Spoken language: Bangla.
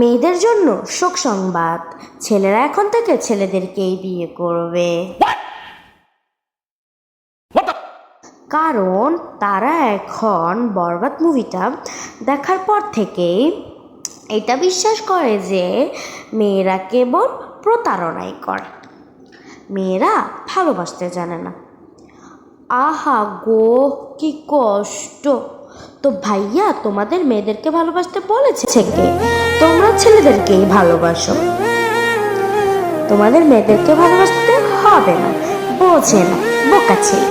মেয়েদের জন্য শোক সংবাদ, ছেলেরা এখন থেকে ছেলেদেরকেই বিয়ে করবে, কারণ তারা এখন বরবাদ মুভিটা দেখার পর থেকেই এটা বিশ্বাস করে যে মেয়েরা কেবল প্রতারণাই করে, মেয়েরা ভালোবাসতে জানে না। আহা গো, কি কষ্ট। তো ভাইয়া, তোমাদের মেয়েদেরকে ভালোবাসতে বলেছে কে? তোমরা ছেলেদেরকেই ভালোবাসো, তোমাদের মেয়েদেরকে ভালোবাসতে হবে না, বোঝে না, বোকা ছেলে।